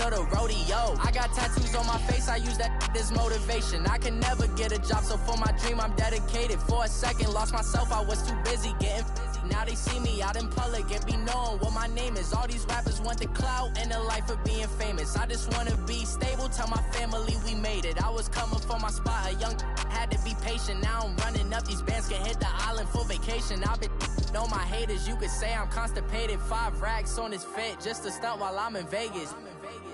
to the rodeo. I got tattoos on my face, I use that as motivation. I can never get a job, so for my dream I'm dedicated. For a second, lost myself, I was too busy getting busy. Now they see me out in public and be knowing what my name is. All these rappers want the clout and the life of being famous. I just wanna be stable, tell my family we made it. I was coming for my spot, a young had to be patient. Now I'm running up, these bands can hit the island for vacation. I've been know my haters, you could say I'm constipated. 5 racks on his fit, just to stunt while I'm in Vegas.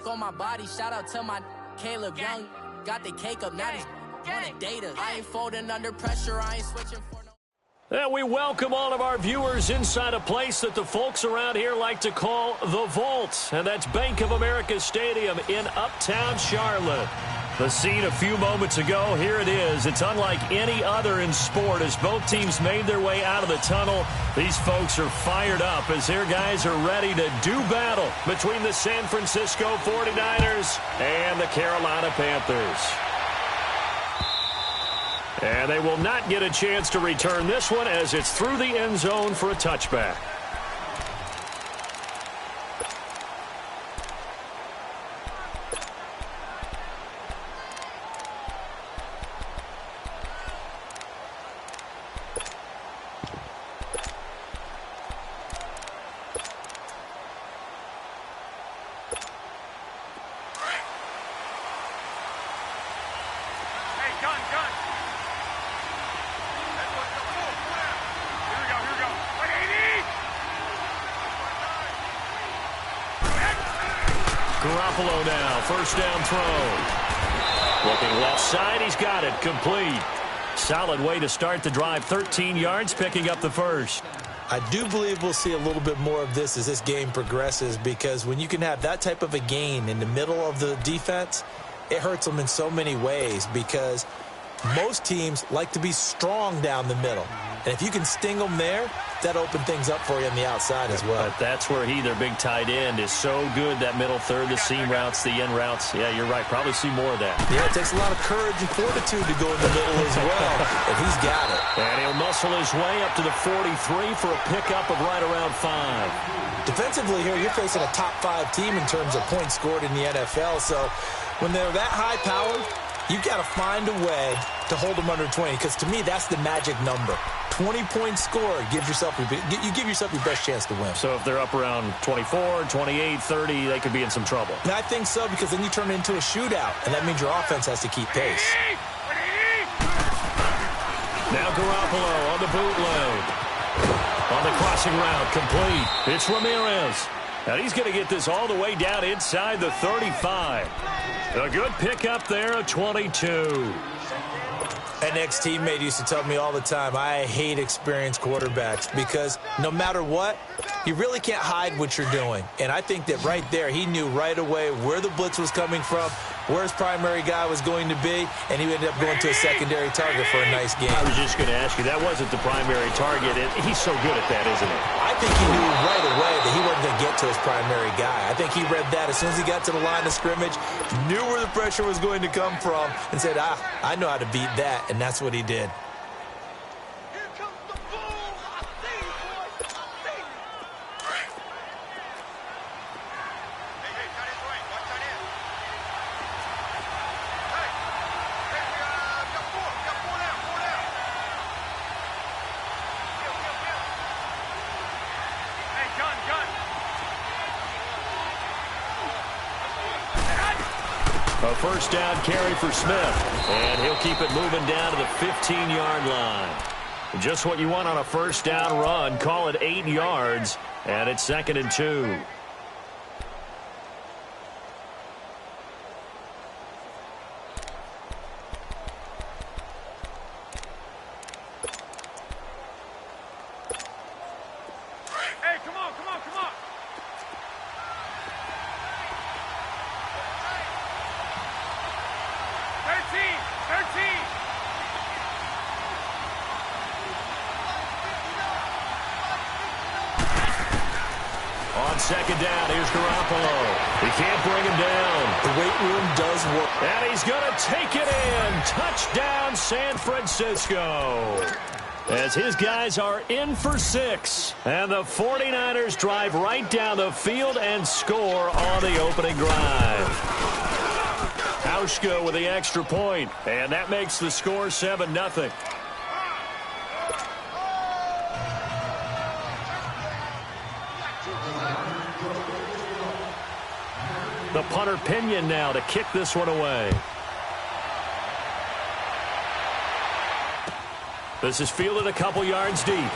On my body, shout out to my Caleb Young. Got the cake up, now he's wanna date us. I ain't folding under pressure, I ain't switching for no. And we welcome all of our viewers inside a place that the folks around here like to call the Vault. And that's Bank of America Stadium in Uptown Charlotte. The scene a few moments ago, here it is. It's unlike any other in sport as both teams made their way out of the tunnel. These folks are fired up as their guys are ready to do battle between the San Francisco 49ers and the Carolina Panthers. And they will not get a chance to return this one as it's through the end zone for a touchback. Garoppolo now, first down throw. Looking left side, he's got it, complete. Solid way to start the drive, 13 yards, picking up the first. I do believe we'll see a little bit more of this as this game progresses, because when you can have that type of a gain in the middle of the defense, it hurts them in so many ways, because most teams like to be strong down the middle. And if you can sting them there, that opens things up for you on the outside as well. But that's where their big tight end, is so good, that middle third, the seam routes, the end routes. Yeah, you're right. Probably see more of that. Yeah, it takes a lot of courage and fortitude to go in the middle as well. And he's got it. And he'll muscle his way up to the 43 for a pickup of right around 5. Defensively here, you're facing a top 5 team in terms of points scored in the NFL. So when they're that high-powered, you've got to find a way to hold them under 20, because to me, that's the magic number. 20 points scored, you give yourself your best chance to win. So if they're up around 24, 28, 30, they could be in some trouble. And I think so, because then you turn it into a shootout, and that means your offense has to keep pace. Now Garoppolo on the bootleg. On the crossing route, complete. It's Ramirez. And he's going to get this all the way down inside the 35. A good pickup there, a 22. An ex-teammate used to tell me all the time, I hate experienced quarterbacks, because no matter what, you really can't hide what you're doing. And I think that right there, he knew right away where the blitz was coming from, where his primary guy was going to be, and he ended up going to a secondary target for a nice game. I was just going to ask you, that wasn't the primary target. He's so good at that, isn't he? I think he knew right away that he wasn't going to get to his primary guy. I think he read that as soon as he got to the line of scrimmage, knew where the pressure was going to come from, and said, I know how to beat that, and that's what he did. A first down carry for Smith, and he'll keep it moving down to the 15-yard line. Just what you want on a first down run. Call it 8 yards, and it's 2nd and 2. On second down, here's Garoppolo. He can't bring him down. The weight room does work. And he's going to take it in. Touchdown, San Francisco. As his guys are in for 6. And the 49ers drive right down the field and score on the opening drive. Hauschka with the extra point, and that makes the score 7-0. The punter Pinion now to kick this one away. This is fielded a couple yards deep.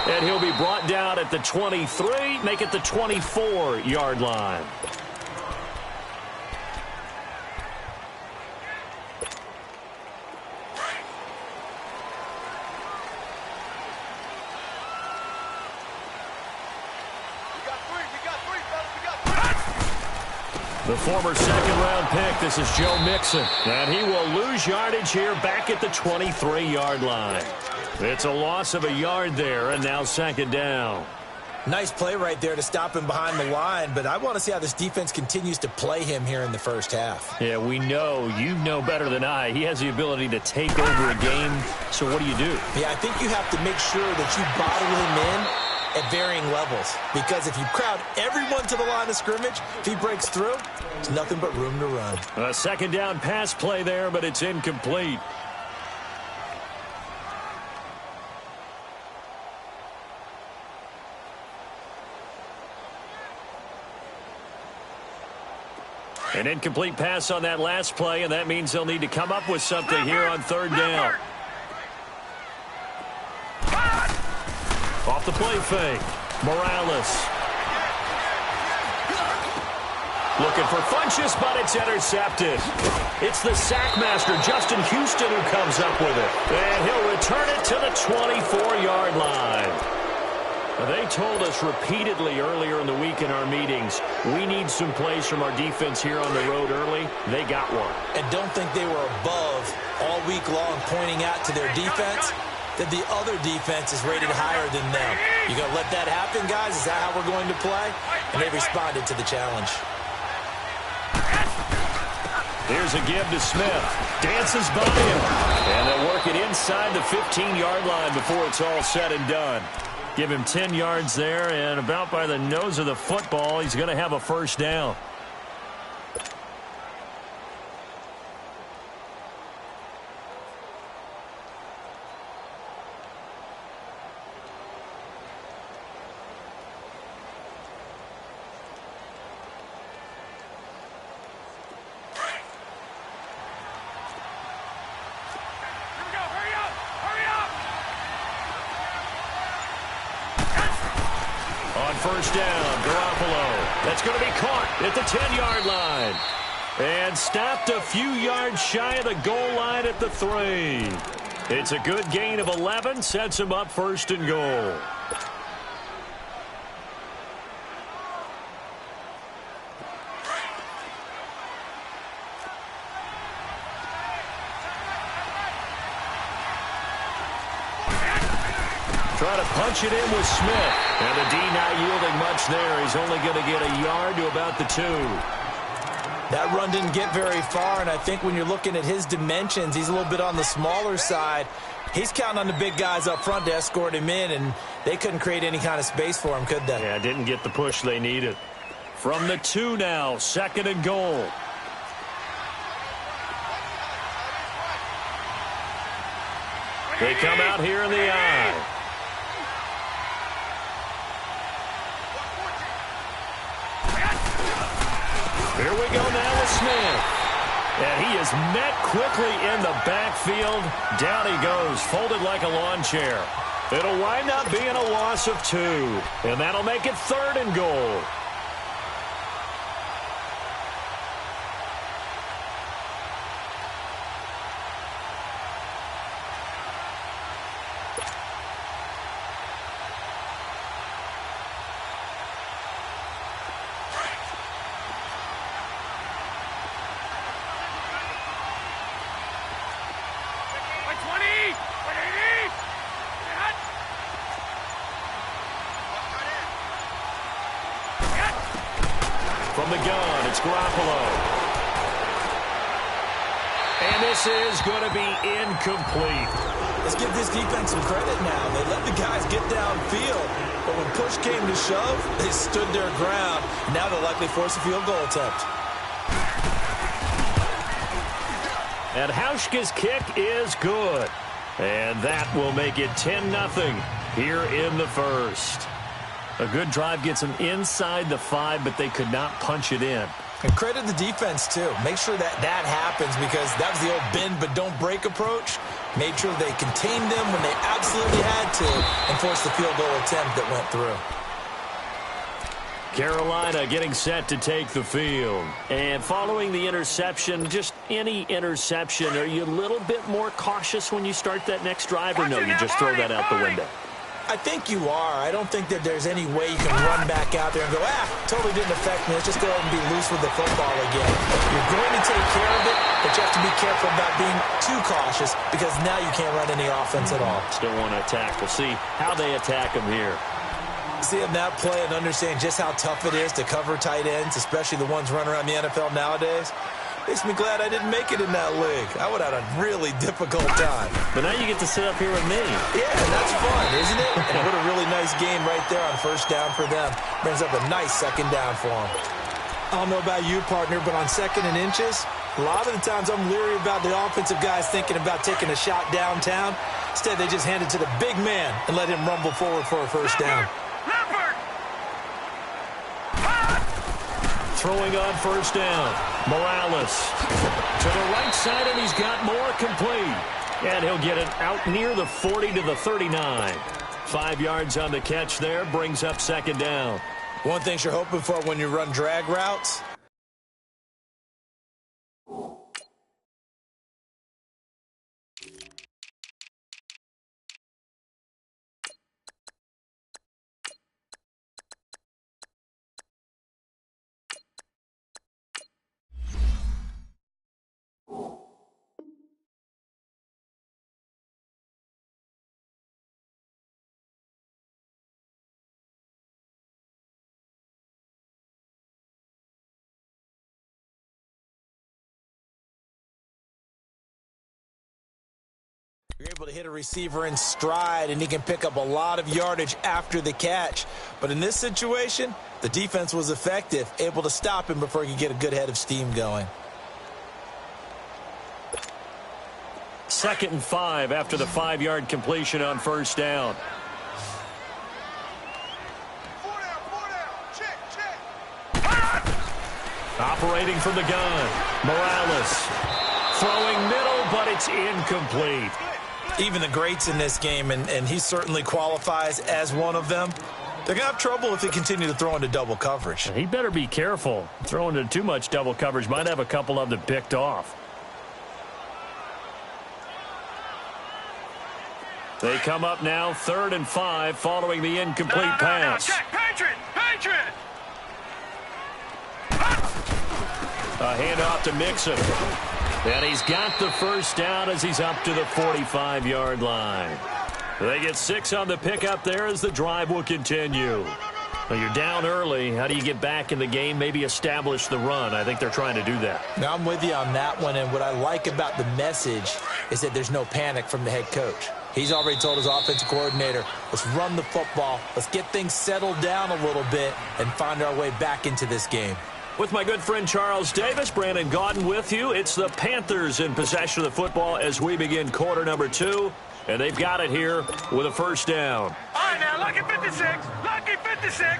And he'll be brought down at the 23, make it the 24-yard line. The former second-round pick, this is Joe Mixon. And he will lose yardage here back at the 23-yard line. It's a loss of a yard there, and now second down. Nice play right there to stop him behind the line, but I want to see how this defense continues to play him here in the first half. Yeah, we know, you know better than I, he has the ability to take over a game, so what do you do? Yeah, I think you have to make sure that you bottle him in at varying levels, because if you crowd everyone to the line of scrimmage, if he breaks through, there's nothing but room to run. A second down pass play there, but it's incomplete. An incomplete pass on that last play, and that means they'll need to come up with something here on third down. Off the play fake, Morales. Looking for Funchess, but it's intercepted. It's the sackmaster, Justin Houston, who comes up with it. And he'll return it to the 24-yard line. They told us repeatedly earlier in the week in our meetings, we need some plays from our defense here on the road early. They got one. And don't think they were above all week long pointing out to their defense that the other defense is rated higher than them. You going to let that happen, guys? Is that how we're going to play? And they responded to the challenge. Here's a give to Smith. Dances by him. And they'll work it inside the 15-yard line before it's all said and done. Give him 10 yards there, and about by the nose of the football, he's going to have a first down. First down, Garoppolo. That's going to be caught at the 10-yard line. And stopped a few yards shy of the goal line at the 3. It's a good gain of 11, sets him up first and goal. Try to punch it in with Smith. And the D not yielding much there. He's only going to get a yard to about the 2. That run didn't get very far, and I think when you're looking at his dimensions, he's a little bit on the smaller side. He's counting on the big guys up front to escort him in, and they couldn't create any kind of space for him, could they? Yeah, didn't get the push they needed. From the 2 now, second and goal. They come out here in the eye. Here we go now with Smith. And he is met quickly in the backfield. Down he goes, folded like a lawn chair. It'll wind up being a loss of 2. And that'll make it third and goal. From the gun, it's Garoppolo. And this is going to be incomplete. Let's give this defense some credit now. They let the guys get downfield, but when push came to shove, they stood their ground. Now they'll likely force a field goal attempt. And Hauschka's kick is good. And that will make it 10-0 here in the first. A good drive gets them inside the 5, but they could not punch it in. And credit the defense, too. Make sure that happens, because that was the old bend but don't break approach. Made sure they contained them when they absolutely had to and forced the field goal attempt that went through. Carolina getting set to take the field. And following the interception, just any interception, are you a little bit more cautious when you start that next drive, or no, you just throw that out the window? I think you are. I don't think that there's any way you can run back out there and go, totally didn't affect me. Let's just go ahead and be loose with the football again. You're going to take care of it, but you have to be careful about being too cautious, because now you can't run any offense at all. Still want to attack. We'll see how they attack them here. Seeing that play and understand just how tough it is to cover tight ends, especially the ones running around the NFL nowadays, makes me glad I didn't make it in that league. I would have had a really difficult time. But now you get to sit up here with me. Yeah, that's fun, isn't it? And what a really nice game right there on first down for them. Brings up a nice second down for them. I don't know about you, partner, but on second and inches, a lot of the times I'm leery about the offensive guys thinking about taking a shot downtown. Instead, they just hand it to the big man and let him rumble forward for a first down. Throwing on first down. Morales to the right side, and he's got more complete. And he'll get it out near the 40 to the 39. 5 yards on the catch there, brings up second down. One thing you're hoping for when you run drag routes, you're able to hit a receiver in stride, and he can pick up a lot of yardage after the catch. But in this situation, the defense was effective, able to stop him before he could get a good head of steam going. 2nd and 5 after the 5-yard completion on first down. Operating from the gun, Morales. Throwing middle, but it's incomplete. Even the greats in this game, and he certainly qualifies as one of them, they're going to have trouble if they continue to throw into double coverage. He better be careful. Throwing into too much double coverage might have a couple of them picked off. They come up now 3rd and 5 following the incomplete pass. Patriot! A handoff to Mixon. And he's got the first down as he's up to the 45-yard line. They get 6 on the pickup there as the drive will continue. Well, you're down early. How do you get back in the game? Maybe establish the run. I think they're trying to do that. Now, I'm with you on that one, and what I like about the message is that there's no panic from the head coach. He's already told his offensive coordinator, let's run the football, let's get things settled down a little bit, and find our way back into this game. With my good friend Charles Davis, Brandon Gaudin with you. It's the Panthers in possession of the football as we begin quarter number 2. And they've got it here with a first down. All right, now, lucky 56. Lucky 56.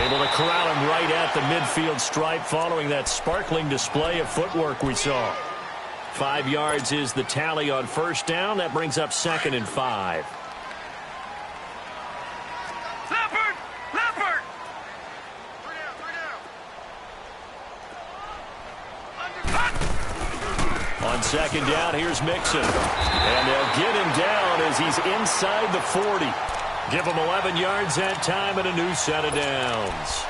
Able to corral him right at the midfield stripe following that sparkling display of footwork we saw. 5 yards is the tally on first down. That brings up 2nd and 5. Leopard! On 2nd down, here's Mixon. And they'll get him down as he's inside the 40. Give him 11 yards that time and a new set of downs.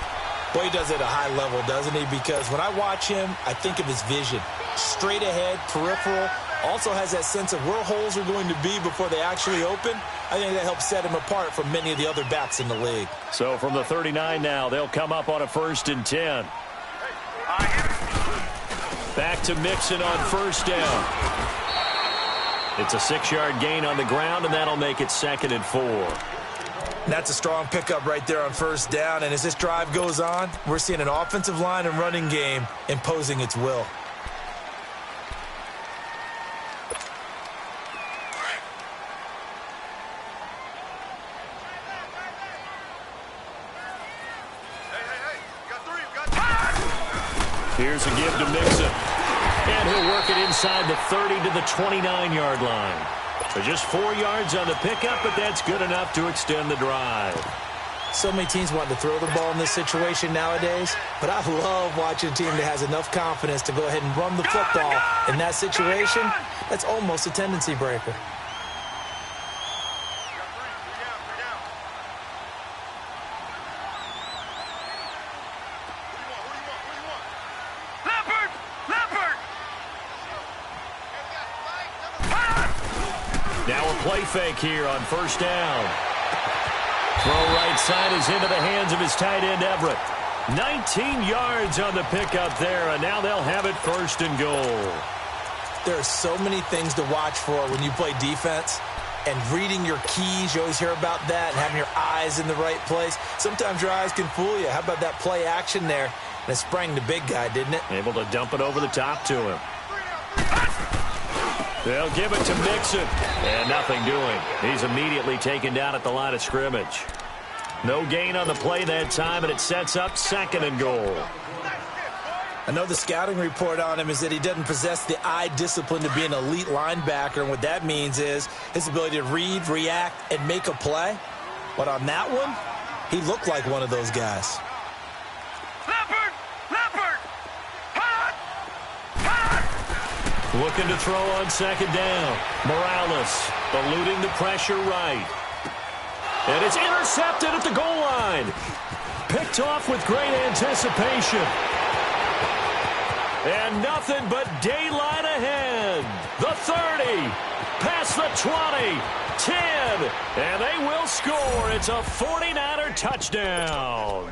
Well, he does it at a high level, doesn't he? Because when I watch him, I think of his vision. Straight ahead, peripheral, Also has that sense of where holes are going to be before they actually open. I think that helps set him apart from many of the other backs in the league. So from the 39 now, they'll come up on a 1st and 10. Back to Mixon on 1st down. It's a 6-yard gain on the ground, and that'll make it 2nd and 4. That's a strong pickup right there on 1st down, and as this drive goes on, we're seeing an offensive line and running game imposing its will. Here's a give to Mixon. And he'll work it inside the 30 to the 29-yard line. So just 4 yards on the pickup, but that's good enough to extend the drive. So many teams want to throw the ball in this situation nowadays, but I love watching a team that has enough confidence to go ahead and run the football. In that situation, that's almost a tendency breaker. Now a play fake here on 1st down. Throw right side is into the hands of his tight end, Everett. 19 yards on the pickup there, and now they'll have it 1st and goal. There are so many things to watch for when you play defense. And reading your keys, you always hear about that, and having your eyes in the right place. Sometimes your eyes can fool you. How about that play action there? And it sprang the big guy, didn't it? Able to dump it over the top to him. They'll give it to Mixon. And nothing doing. He's immediately taken down at the line of scrimmage. No gain on the play that time, and it sets up 2nd and goal. I know the scouting report on him is that he doesn't possess the eye discipline to be an elite linebacker, and what that means is his ability to read, react, and make a play. But on that one, he looked like one of those guys. Looking to throw on 2nd down. Morales eluding the pressure right. And it's intercepted at the goal line. Picked off with great anticipation. And nothing but daylight ahead. The 30, past the 20, 10, and they will score. It's a 49er touchdown.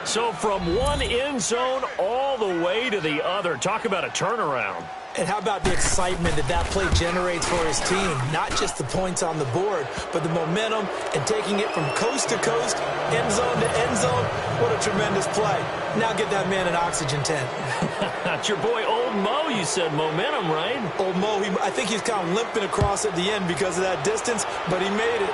So from one end zone all the way to the other. Talk about a turnaround. And how about the excitement that that play generates for his team? Not just the points on the board, but the momentum and taking it from coast to coast, end zone to end zone. What a tremendous play. Now get that man an oxygen tent. That's your boy Old Mo. You said momentum, right? Old Mo, I think he's kind of limping across at the end because of that distance, but he made it.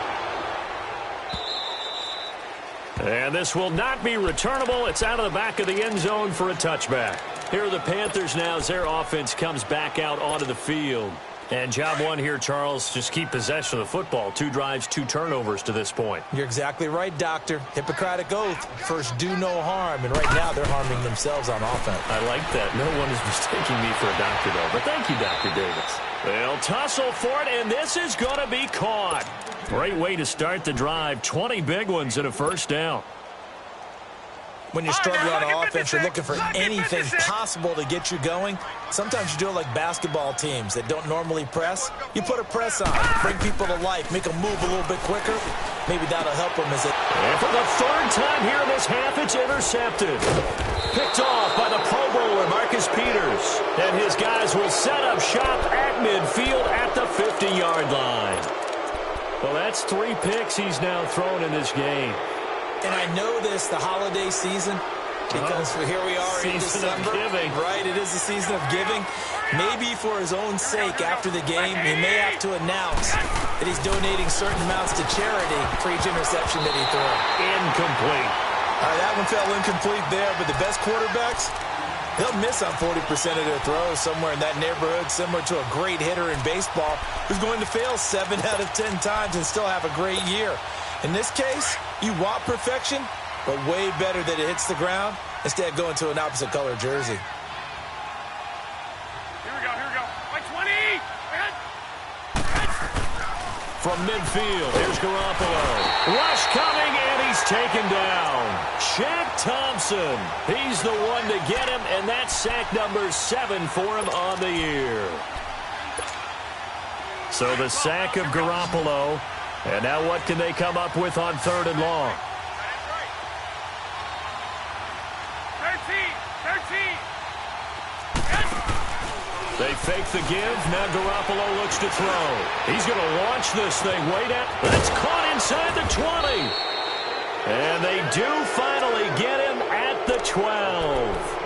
And this will not be returnable. It's out of the back of the end zone for a touchback. Here are the Panthers now as their offense comes back out onto the field. And job one here, Charles, just keep possession of the football. 2 drives, 2 turnovers to this point. You're exactly right, Doctor. Hippocratic oath. First, do no harm. And right now, they're harming themselves on offense. I like that. No one is mistaking me for a doctor, though. But thank you, Dr. Davis. They'll tussle for it, and this is going to be caught. Great way to start the drive. 20 big ones and a 1st down. When you're struggling on offense, you're looking for anything possible to get you going. Sometimes you do it like basketball teams that don't normally press. You put a press on, bring people to life, make them move a little bit quicker. Maybe that'll help them as it... And for the 3rd time here in this half, it's intercepted. Picked off by the Pro Bowler, Marcus Peters. And his guys will set up shop at midfield at the 50-yard line. Well, that's 3 picks he's now thrown in this game. And I know this, the holiday season, because here we are in December. Right, it is the season of giving. Maybe for his own sake, after the game, he may have to announce that he's donating certain amounts to charity for each interception that he threw. Incomplete. All right, that one fell incomplete there, but the best quarterbacks, they'll miss on 40% of their throws somewhere in that neighborhood, similar to a great hitter in baseball who's going to fail 7 out of 10 times and still have a great year. In this case, you want perfection, but way better that it hits the ground instead of going to an opposite color jersey. Here we go. Like 20! From midfield, here's Garoppolo. Rush coming, and he's taken down. Shaq Thompson. He's the one to get him, and that's sack number 7 for him on the year. So the sack of Garoppolo. And now what can they come up with on 3rd and long? 13. They fake the give. Now Garoppolo looks to throw. He's going to launch this thing way down. That's caught inside the 20. And they do finally get him at the 12.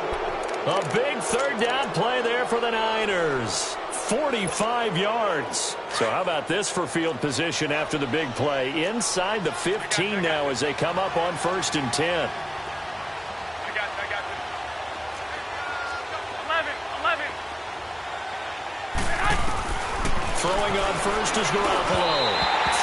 A big 3rd down play there for the Niners. 45 yards. So how about this for field position after the big play? Inside the 15 now as they come up on 1st and 10. I got you. 11. Throwing on first is Garoppolo.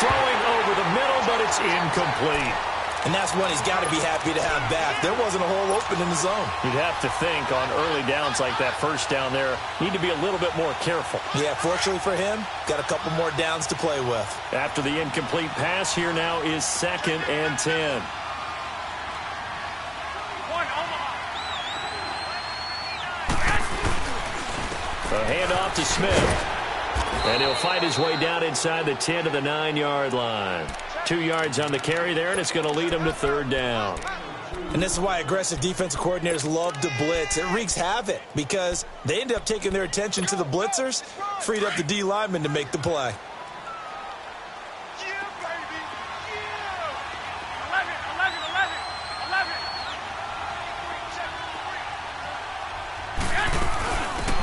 Throwing over the middle, but it's incomplete. And that's one he's got to be happy to have back. There wasn't a hole open in the zone. You'd have to think on early downs like that, first down there, need to be a little bit more careful. Yeah, fortunately for him, got a couple more downs to play with. After the incomplete pass, here now is 2nd and 10. A handoff to Smith. And he'll fight his way down inside the 10 to the 9-yard line. 2 yards on the carry there, and it's going to lead him to 3rd down. And this is why aggressive defensive coordinators love to blitz. It wreaks havoc because they end up taking their attention to the blitzers, freed up the D lineman to make the play. Yeah, baby. Yeah.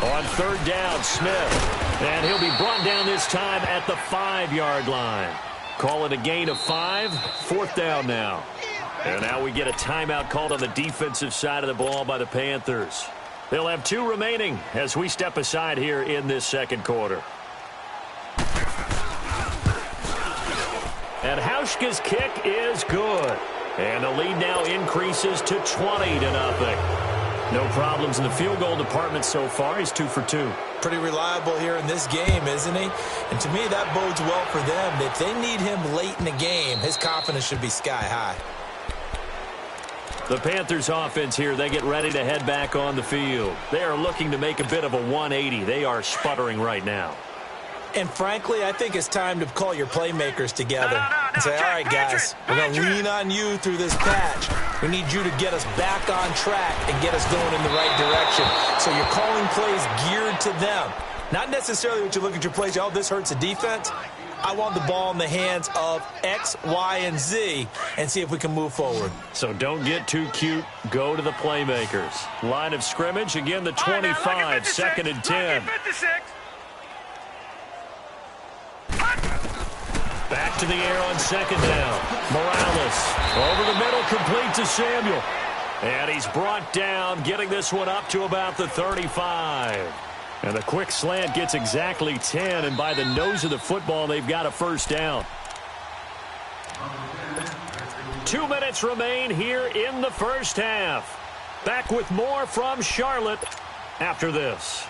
11. On 3rd down, Smith. And he'll be brought down this time at the 5-yard line. Call it a gain of 5. 4th down now. And now we get a timeout called on the defensive side of the ball by the Panthers. They'll have 2 remaining as we step aside here in this 2nd quarter. And Hauschka's kick is good. And the lead now increases to 20-0. No problems in the field goal department so far. He's 2 for 2. Pretty reliable here in this game, isn't he? And to me, that bodes well for them. If they need him late in the game, his confidence should be sky high. The Panthers offense here, they get ready to head back on the field. They are looking to make a bit of a 180. They are sputtering right now. And frankly, I think it's time to call your playmakers together and say, all right, guys, we're going to lean on you through this patch. We need you to get us back on track and get us going in the right direction. So you're calling plays geared to them. Not necessarily what you look at your plays, oh, this hurts the defense. I want the ball in the hands of X, Y, and Z and see if we can move forward. So don't get too cute. Go to the playmakers. Line of scrimmage, again, the 25, 2nd and 10. Back to the air on 2nd down. Morales over the middle, complete to Samuel. And he's brought down, getting this one up to about the 35. And the quick slant gets exactly 10, and by the nose of the football, they've got a 1st down. 2 minutes remain here in the 1st half. Back with more from Charlotte after this.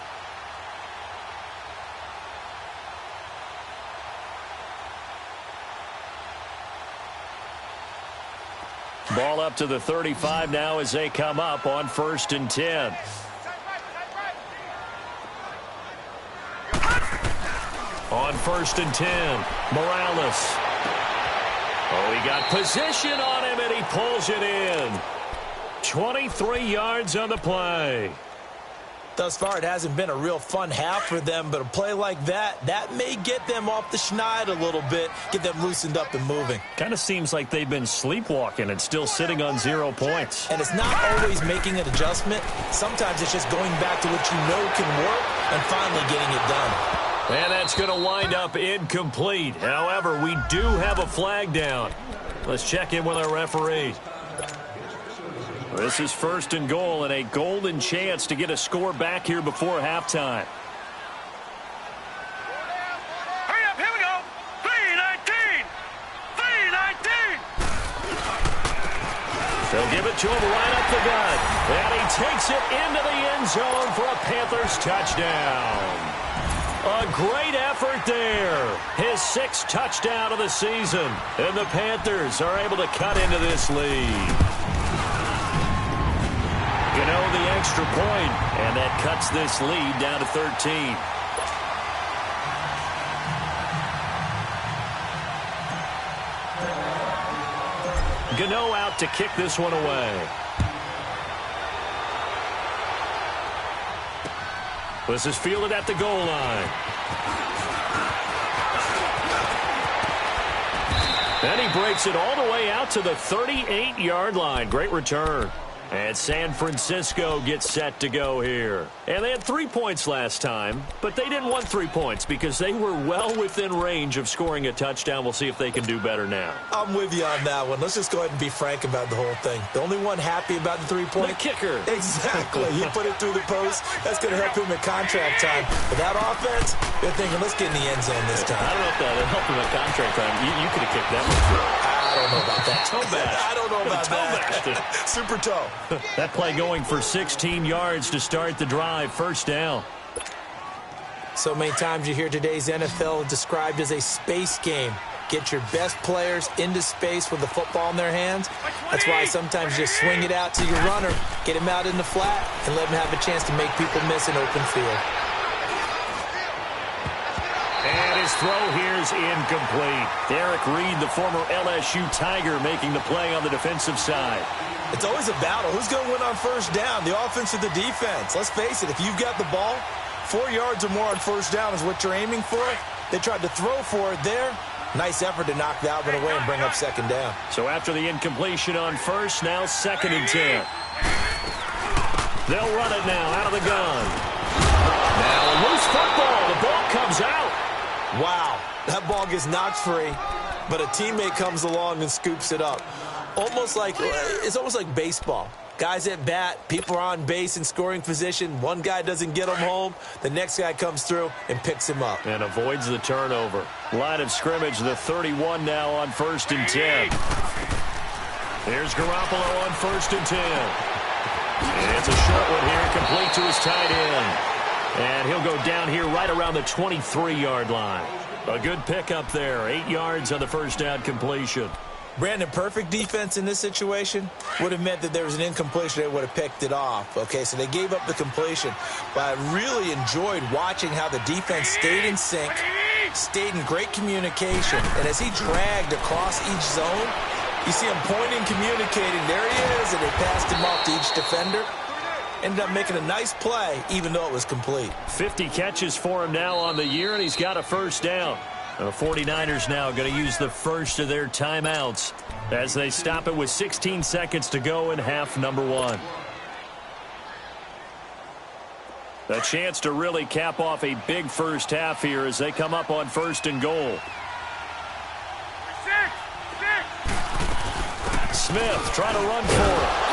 Ball up to the 35 now as they come up on 1st and 10. On 1st and 10, Morales. Oh, he got position on him, and he pulls it in. 23 yards on the play. Thus far, it hasn't been a real fun half for them, but a play like that, that may get them off the schneid a little bit, get them loosened up and moving. Kind of seems like they've been sleepwalking and still sitting on 0 points. And it's not always making an adjustment. Sometimes it's just going back to what you know can work and finally getting it done. And that's going to wind up incomplete. However, we do have a flag down. Let's check in with our referee. This is 1st and goal and a golden chance to get a score back here before halftime. Hurry up, here we go. 3-19. 3-19. They'll give it to him right up the gut. And he takes it into the end zone for a Panthers touchdown. A great effort there. His 6th touchdown of the season. And the Panthers are able to cut into this lead. Gano the extra point, and that cuts this lead down to 13. Gano out to kick this one away. This is fielded at the goal line. And he breaks it all the way out to the 38-yard line. Great return. And San Francisco gets set to go here. And they had 3 points last time, but they didn't want 3 points because they were well within range of scoring a touchdown. We'll see if they can do better now. I'm with you on that one. Let's just go ahead and be frank about the whole thing. The only one happy about the 3-point? The kicker. Exactly. He put it through the post. That's going to help him at contract time. But that offense, they're thinking, let's get in the end zone this time. I don't know if that would help him at contract time. You could have kicked that one through. I don't know about that. Toe bash. I don't know about that. Super toe. That play going for 16 yards to start the drive. First down. So many times you hear today's NFL described as a space game. Get your best players into space with the football in their hands. That's why sometimes you just swing it out to your runner, get him out in the flat, and let him have a chance to make people miss an open field. And his throw here is incomplete. Derek Reed, the former LSU Tiger, making the play on the defensive side. It's always a battle. Who's going to win on first down, the offense or the defense? Let's face it, if you've got the ball, 4 yards or more on first down is what you're aiming for. They tried to throw for it there. Nice effort to knock that one away and bring up second down. So after the incompletion on first, now 2nd and 10. They'll run it now out of the gun. Now a loose football. The ball comes out. Wow, that ball gets knocked free, but a teammate comes along and scoops it up. It's almost like baseball. Guys at bat, people are on base in scoring position. One guy doesn't get him home. The next guy comes through and picks him up. And avoids the turnover. Line of scrimmage, the 31 now on 1st and 10. There's Garoppolo on 1st and 10. And it's a short one here, complete to his tight end. And he'll go down here right around the 23-yard line. A good pickup there. 8 yards on the first down completion. Brandon, perfect defense in this situation would have meant that there was an incompletion. They would have picked it off. Okay, so they gave up the completion. But I really enjoyed watching how the defense stayed in sync, stayed in great communication. And as he dragged across each zone, you see him pointing, communicating. There he is, and they passed him off to each defender. Ended up making a nice play, even though it was complete. 50 catches for him now on the year, and he's got a first down. The 49ers now going to use the first of their timeouts as they stop it with 16 seconds to go in half number 1. A chance to really cap off a big first half here as they come up on 1st and goal. Smith trying to run for it.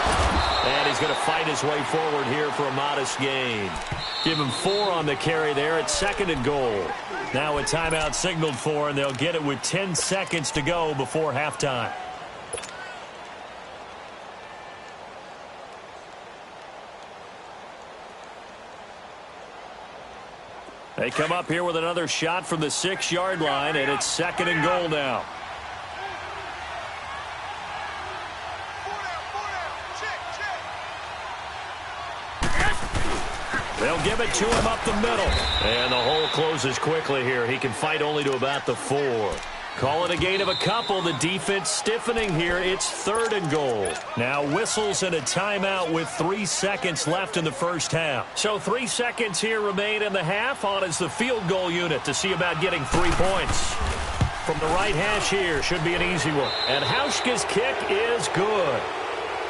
And he's going to fight his way forward here for a modest gain. Give him 4 on the carry there at 2nd and goal. Now a timeout signaled for, and they'll get it with 10 seconds to go before halftime. They come up here with another shot from the 6-yard line, and it's 2nd and goal now. They'll give it to him up the middle. And the hole closes quickly here. He can fight only to about the 4. Call it a gain of a couple. The defense stiffening here. It's 3rd and goal. Now whistles and a timeout with 3 seconds left in the first half. So 3 seconds here remain in the half. On is the field goal unit to see about getting 3 points. From the right hash here should be an easy one. And Hauschka's kick is good.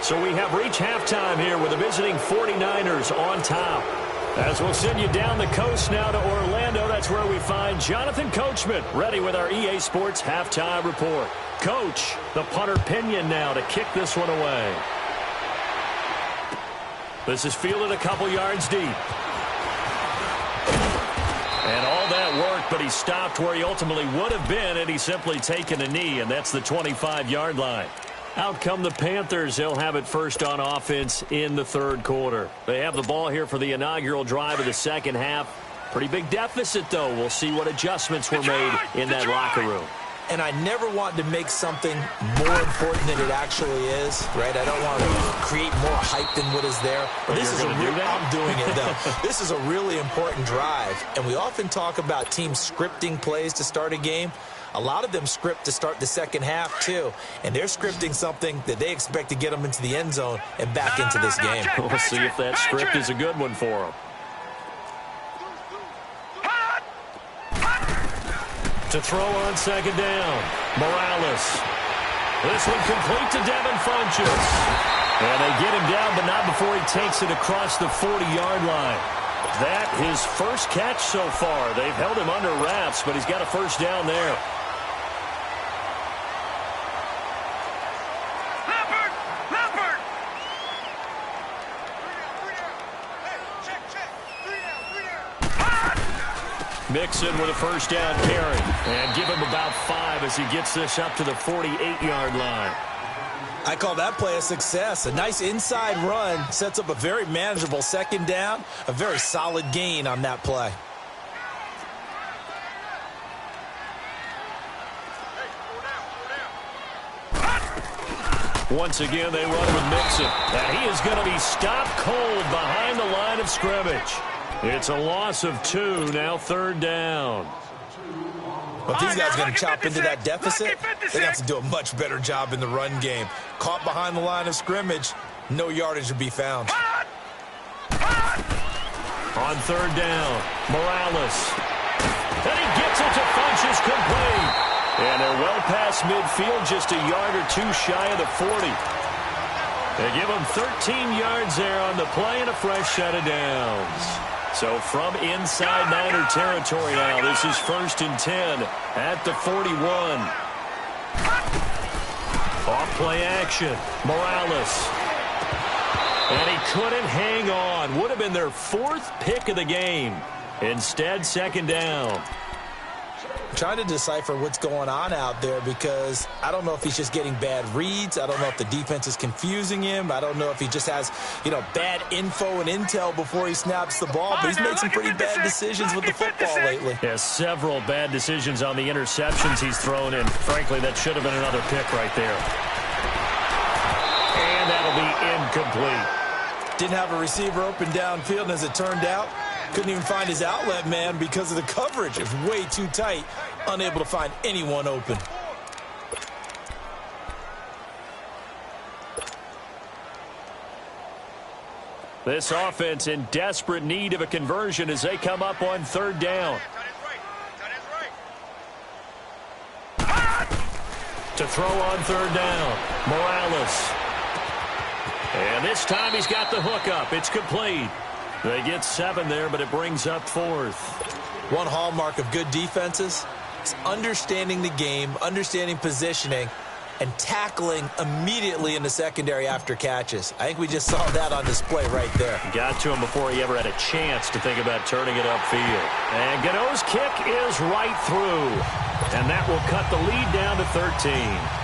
So we have reached halftime here with the visiting 49ers on top. As we'll send you down the coast now to Orlando, that's where we find Jonathan Coachman ready with our EA Sports halftime report. Coach, the punter Pinion now to kick this one away. This is fielded a couple yards deep. And all that worked, but he stopped where he ultimately would have been had he simply taken a knee, and that's the 25-yard line. Out come the Panthers. They'll have it first on offense in the 3rd quarter. They have the ball here for the inaugural drive of the second half. Pretty big deficit, though. We'll see what adjustments were made in that locker room. and I never want to make something more important than it actually is, right? I don't want to create more hype than what is there. But this is I'm doing it, though. This is a really important drive, and we often talk about teams scripting plays to start a game. A lot of them script to start the second half, too, and they're scripting something that they expect to get them into the end zone and back into this game. We'll see if that script is a good one for them. To throw on second down, Morales. This one complete to Devin Funchess. And they get him down, but not before he takes it across the 40-yard line. That his first catch so far. They've held him under wraps, but he's got a first down there. Mixon with a first down carry. And give him about 5 as he gets this up to the 48-yard line. I call that play a success. A nice inside run sets up a very manageable second down. A very solid gain on that play. Once again, they run with Mixon. And he is going to be stopped cold behind the line of scrimmage. It's a loss of 2, now third down. Well, if these guys are going to chop into that deficit, they have to do a much better job in the run game. Caught behind the line of scrimmage, no yardage to be found. On third down, Morales. And he gets it to Funchess complete. And they're well past midfield, just a yard or 2 shy of the 40. They give him 13 yards there on the play and a fresh set of downs. So from inside Niner territory now, this is 1st and 10 at the 41. Off play action, Morales. And he couldn't hang on. Would have been their 4th pick of the game. Instead, second down. Trying to decipher what's going on out there because I don't know if he's just getting bad reads. I don't know if the defense is confusing him. I don't know if he just has, bad info and intel before he snaps the ball. But he's made some pretty bad decisions with the football lately. Yeah, several bad decisions on the interceptions he's thrown in. Frankly, that should have been another pick right there. And that'll be incomplete. Didn't have a receiver open downfield, and as it turned out, couldn't even find his outlet man because of the coverage. It was way too tight, unable to find anyone open. This offense in desperate need of a conversion as they come up on third down. To throw on third down, Morales. And this time he's got the hook up. It's complete. They get 7 there, but it brings up 4th. One hallmark of good defenses is understanding the game, understanding positioning, and tackling immediately in the secondary after catches. I think we just saw that on display right there. Got to him before he ever had a chance to think about turning it upfield. And Gano's kick is right through. And that will cut the lead down to 13.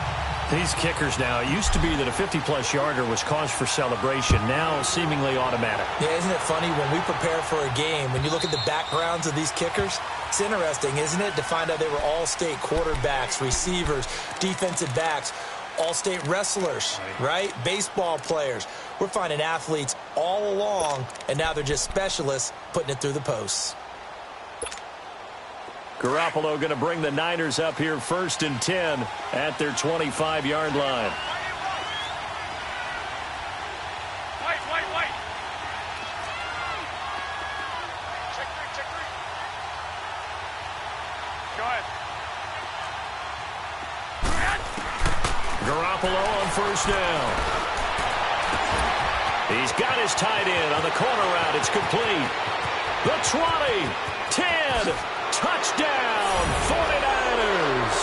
These kickers now, it used to be that a 50-plus yarder was cause for celebration. Now seemingly automatic. Yeah, isn't it funny when we prepare for a game, when you look at the backgrounds of these kickers, it's interesting, isn't it, to find out they were all-state quarterbacks, receivers, defensive backs, all-state wrestlers, right? Baseball players. We're finding athletes all along, and now they're just specialists putting it through the posts. Garoppolo going to bring the Niners up here 1st and 10 at their 25-yard line. Wait. Check three. Go ahead. Garoppolo on first down. He's got his tight end on the corner route. It's complete. The 20, 10, touchdown, 49ers.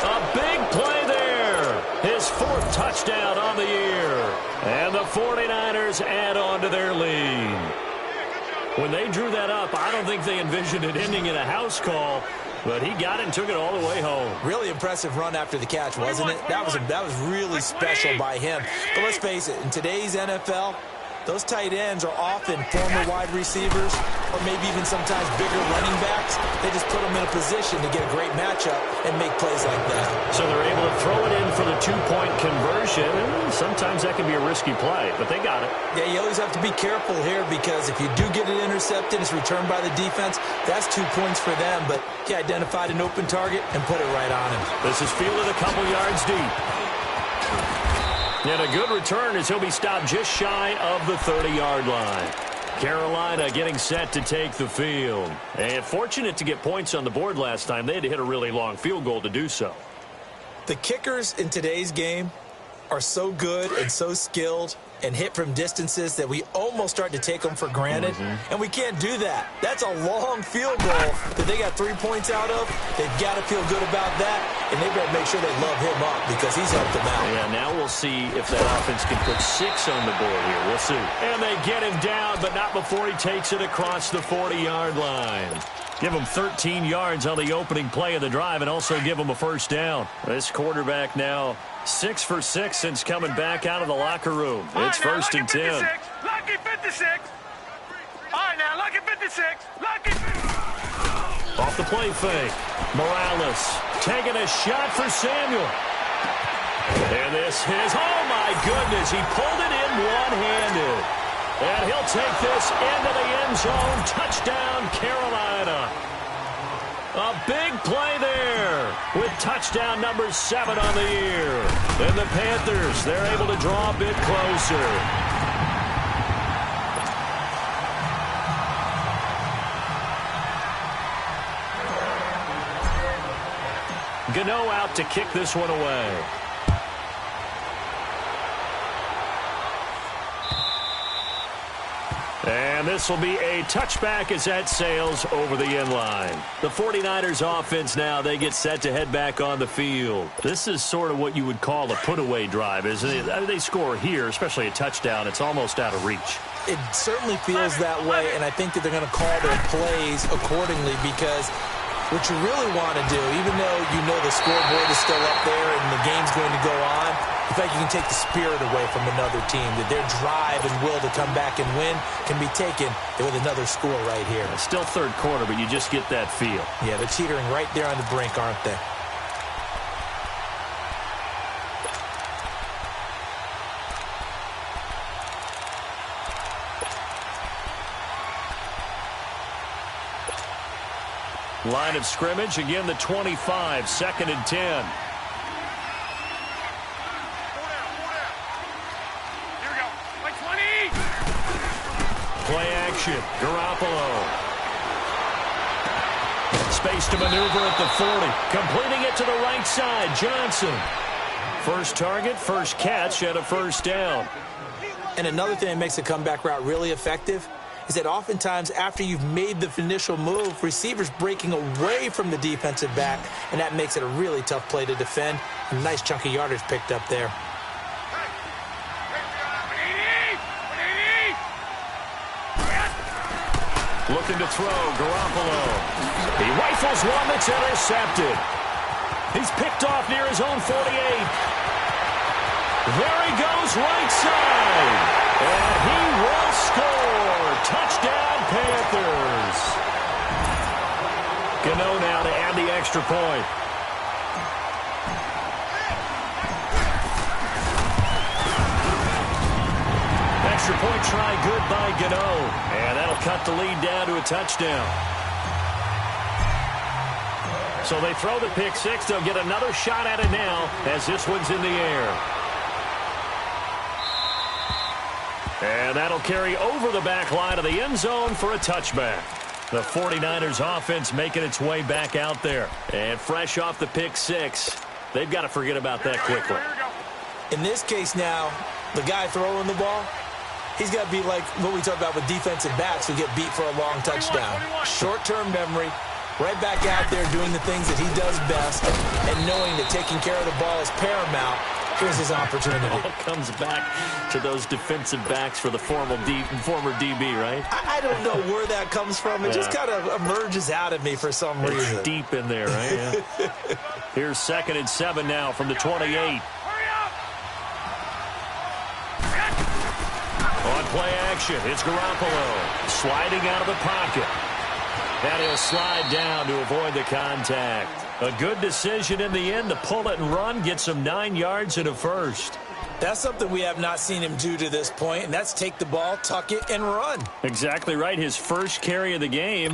A big play there. His 4th touchdown on the year. And the 49ers add on to their lead. When they drew that up, I don't think they envisioned it ending in a house call, but he got it and took it all the way home. Really impressive run after the catch, wasn't it? That was really special by him. But let's face it, in today's NFL, Those tight ends are often former wide receivers or maybe even sometimes bigger running backs. They just put them in a position to get a great matchup and make plays like that. So they're able to throw it in for the two-point conversion. Sometimes that can be a risky play, but they got it. Yeah, you always have to be careful here because if you do get it intercepted, it's returned by the defense, that's 2 points for them. But he identified an open target and put it right on him. This is fielded a couple yards deep. And a good return as he'll be stopped just shy of the 30-yard line. Carolina getting set to take the field. And fortunate to get points on the board last time. They had to hit a really long field goal to do so. The kickers in today's game are so good and so skilled and hit from distances that we almost start to take them for granted. And we can't do that. That's a long field goal that they got 3 points out of. They've got to feel good about that, and they better make sure they love him up because he's helped them out. Yeah, now we'll see if that offense can put 6 on the board here. We'll see. And they get him down, but not before he takes it across the 40-yard line. Give him 13 yards on the opening play of the drive and also give him a first down. This quarterback now 6 for 6 since coming back out of the locker room. It's first and 10. Lucky 56. All right, now, lucky 56. Lucky 56. Off the play fake. Morales taking a shot for Samuel. And this is, oh my goodness, he pulled it in one-handed. And he'll take this into the end zone. Touchdown, Carolina. A big play there with touchdown number 7 on the year. And the Panthers, they're able to draw a bit closer. Gano out to kick this one away. And this will be a touchback as that sails over the end line. The 49ers offense now, they get set to head back on the field. This is sort of what you would call a put-away drive, isn't it? I mean, they score here, especially a touchdown. It's almost out of reach. It certainly feels that way, and I think that they're going to call their plays accordingly because what you really want to do, even though you know the scoreboard is still up there and the game's going to go on, in fact, you can take the spirit away from another team, that their drive and will to come back and win can be taken with another score right here. It's still third quarter, but you just get that feel. Yeah, they're teetering right there on the brink, aren't they? Line of scrimmage, again the 25, 2nd and 10. Play action, Garoppolo. Space to maneuver at the 40. Completing it to the right side, Johnson. First target, first catch, and a first down. And another thing that makes a comeback route really effective is that oftentimes after you've made the initial move, receivers breaking away from the defensive back, and that makes it a really tough play to defend. A nice chunk of yardage picked up there. Looking to throw, Garoppolo. He rifles one that's intercepted. He's picked off near his own 48. There he goes, right side. And he will score. Touchdown, Panthers. Gano now to add the extra point. Extra point try good by Gano. And that'll cut the lead down to a touchdown. So they throw the pick six. They'll get another shot at it now as this one's in the air. And that'll carry over the back line of the end zone for a touchback. The 49ers offense making its way back out there. And fresh off the pick six, they've got to forget about that quickly. In this case now, the guy throwing the ball, he's got to be like what we talk about with defensive backs who get beat for a long touchdown. Short-term memory, right back out there doing the things that he does best, and knowing that taking care of the ball is paramount. Here's his opportunity. It all comes back to those defensive backs for the former DB, right? I don't know where that comes from. It just kind of emerges out of me for some reason. It's deep in there, right? Yeah. Here's 2nd and 7 now from the 28. On play action. It's Garoppolo sliding out of the pocket. And he'll slide down to avoid the contact. A good decision in the end to pull it and run, get some 9 yards and a first. That's something we have not seen him do to this point, and that's take the ball, tuck it, and run. Exactly right. His first carry of the game.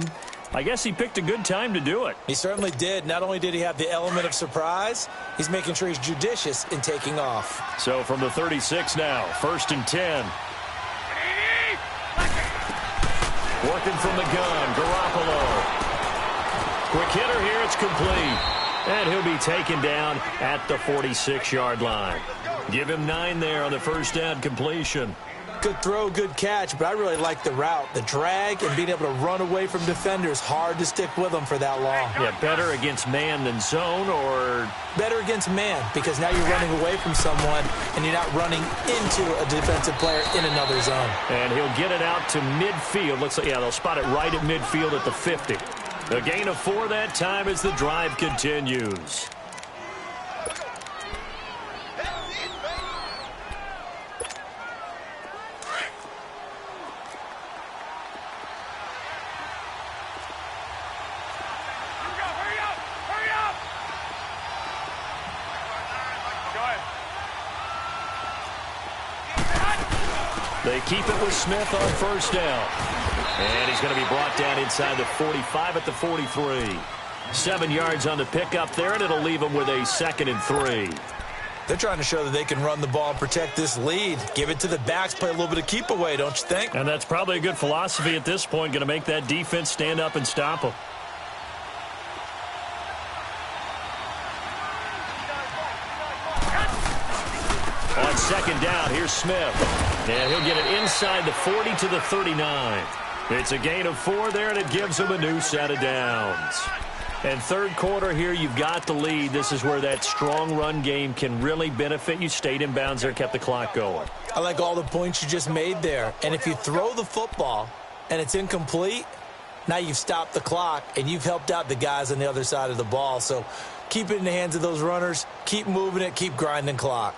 I guess he picked a good time to do it. He certainly did. Not only did he have the element of surprise, he's making sure he's judicious in taking off. So from the 36 now, 1st and 10. Working from the gun, Garoppolo. Quick hitter here, it's complete. And he'll be taken down at the 46-yard line. Give him 9 there on the first down completion. Good throw, good catch, but I really like the route. The drag and being able to run away from defenders, hard to stick with them for that long. Yeah, better against man than zone, or? Better against man, because now you're running away from someone and you're not running into a defensive player in another zone. And he'll get it out to midfield. Looks like, yeah, they'll spot it right at midfield at the 50. A gain of 4 that time as the drive continues. They keep it with Smith on first down. And he's going to be brought down inside the 45 at the 43. 7 yards on the pickup there, and it'll leave him with a 2nd and 3. They're trying to show that they can run the ball and protect this lead. Give it to the backs, play a little bit of keep away, don't you think? And that's probably a good philosophy at this point, going to make that defense stand up and stop them. On 2nd down, here's Smith. And he'll get it inside the 40 to the 39. It's a gain of 4 there, and it gives him a new set of downs. And 3rd quarter here, you've got the lead. This is where that strong run game can really benefit you. Stayed in bounds there, kept the clock going. I like all the points you just made there. And if you throw the football and it's incomplete, now you've stopped the clock and you've helped out the guys on the other side of the ball. So keep it in the hands of those runners. Keep moving it. Keep grinding clock.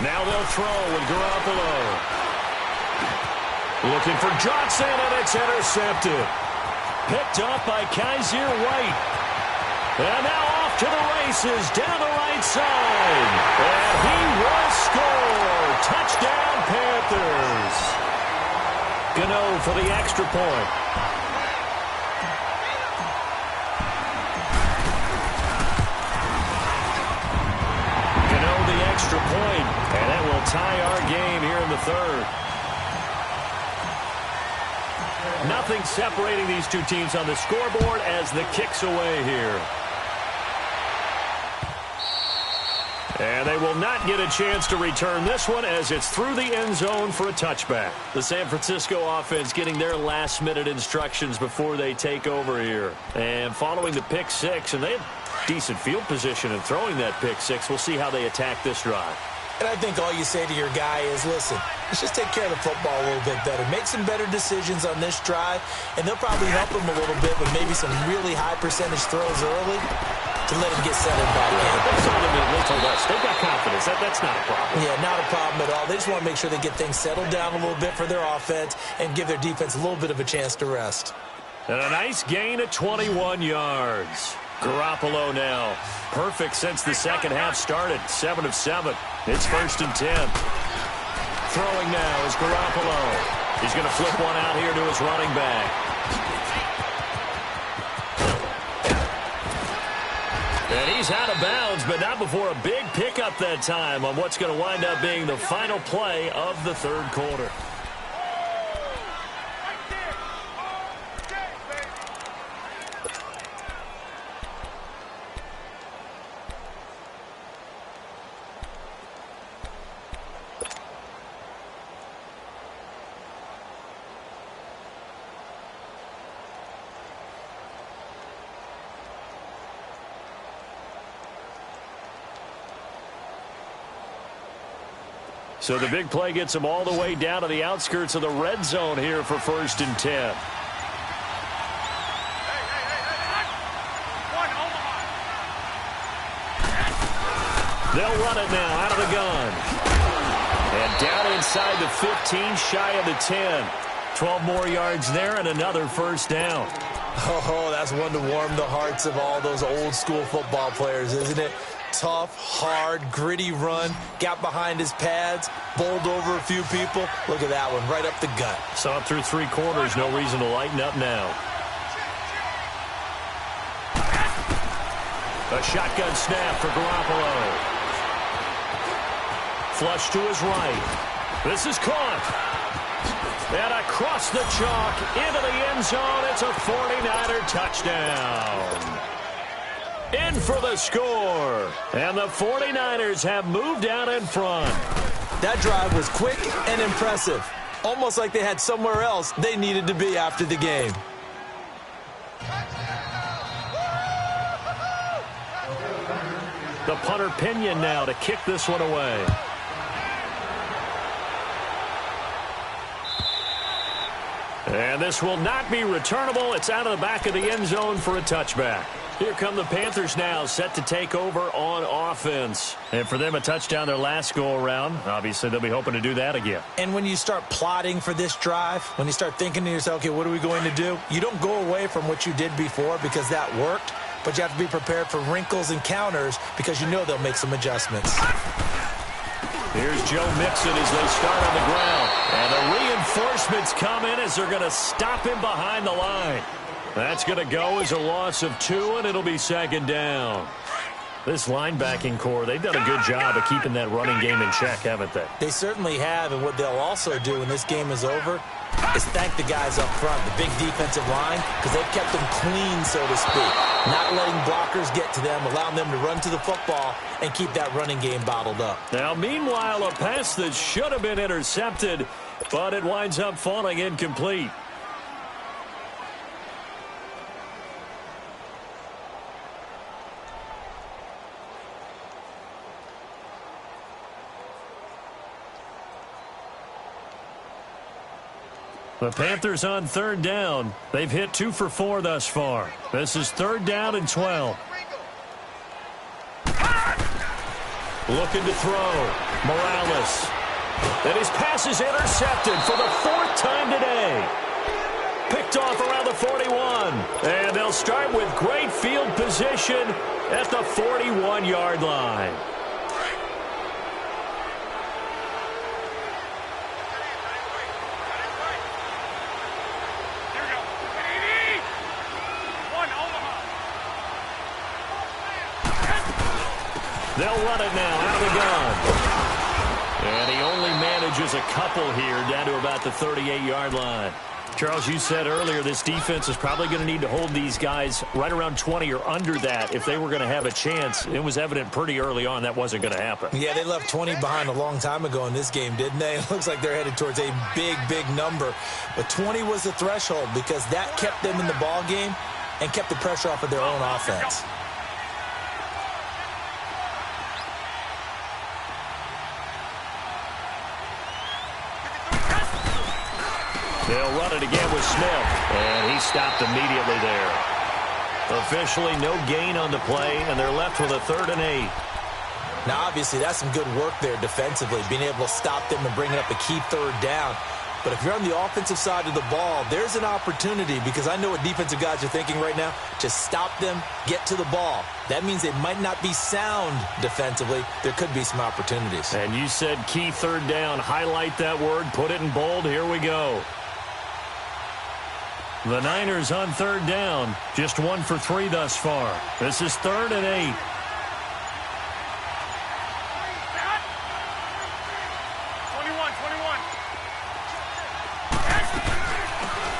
Now they'll throw with Garoppolo. Looking for Johnson, and it's intercepted. Picked up by Kaiser White. And now off to the races down the right side. And he will score. Touchdown, Panthers. Gano for the extra point. Extra point, and that will tie our game here in the 3rd. Nothing separating these two teams on the scoreboard as the kick's away here. And they will not get a chance to return this one as it's through the end zone for a touchback. The San Francisco offense getting their last-minute instructions before they take over here. And following the pick 6, and they had decent field position and throwing that pick 6. We'll see how they attack this drive. And I think all you say to your guy is, listen, let's just take care of the football a little bit better. Make some better decisions on this drive, and they'll probably help him a little bit with maybe some really high percentage throws early to let him get settled back in. They told him in Little West. They've got confidence. That's not a problem. Yeah, not a problem at all. They just want to make sure they get things settled down a little bit for their offense and give their defense a little bit of a chance to rest. And a nice gain of 21 yards. Garoppolo now. Perfect since the second half started. 7 of 7. It's 1st and 10. Throwing now is Garoppolo. He's going to flip one out here to his running back. And he's out of bounds, but not before a big pickup that time on what's going to wind up being the final play of the 3rd quarter. So the big play gets them all the way down to the outskirts of the red zone here for 1st and 10. They'll run it now out of the gun. And down inside the 15, shy of the 10. 12 more yards there and another 1st down. Oh, that's one to warm the hearts of all those old school football players, isn't it? Tough, hard, gritty run, got behind his pads, bowled over a few people. Look at that one, right up the gut. Saw it through 3 quarters, no reason to lighten up now. A shotgun snap for Garoppolo. Flush to his right. This is caught. And across the chalk into the end zone. It's a 49er touchdown. In for the score. And the 49ers have moved out in front. That drive was quick and impressive. Almost like they had somewhere else they needed to be after the game. The punter Pinion now to kick this one away. And this will not be returnable. It's out of the back of the end zone for a touchback. Here come the Panthers now, set to take over on offense. And for them, a touchdown their last go-around. Obviously, they'll be hoping to do that again. And when you start plotting for this drive, when you start thinking to yourself, okay, what are we going to do? You don't go away from what you did before because that worked, but you have to be prepared for wrinkles and counters because you know they'll make some adjustments. Here's Joe Mixon as they start on the ground. And the reinforcements come in as they're going to stop him behind the line. That's going to go as a loss of 2, and it'll be 2nd down. This linebacking core, they've done a good job of keeping that running game in check, haven't they? They certainly have, and what they'll also do when this game is over is thank the guys up front, the big defensive line, because they've kept them clean, so to speak. Not letting blockers get to them, allowing them to run to the football and keep that running game bottled up. Now, meanwhile, a pass that should have been intercepted, but it winds up falling incomplete. The Panthers on 3rd down. They've hit 2 for 4 thus far. This is 3rd down and 12. Looking to throw. Morales. And his pass is intercepted for the 4th time today. Picked off around the 41. And they'll start with great field position at the 41-yard line. They'll run it now out of the gun. And he only manages a couple here down to about the 38-yard line. Charles, you said earlier this defense is probably going to need to hold these guys right around 20 or under that if they were going to have a chance. It was evident pretty early on that wasn't going to happen. Yeah, they left 20 behind a long time ago in this game, didn't they? It looks like they're headed towards a big, big number. But 20 was the threshold because that kept them in the ball game and kept the pressure off of their own offense. They'll run it again with Smith, and he stopped immediately there. Officially no gain on the play, and they're left with a 3rd and 8. Now, obviously, that's some good work there defensively, being able to stop them and bringing up a key 3rd down. But if you're on the offensive side of the ball, there's an opportunity because I know what defensive guys are thinking right now. Just stop them, get to the ball. That means they might not be sound defensively. There could be some opportunities. And you said key 3rd down. Highlight that word. Put it in bold. Here we go. The Niners on 3rd down. Just 1 for 3 thus far. This is 3rd and 8.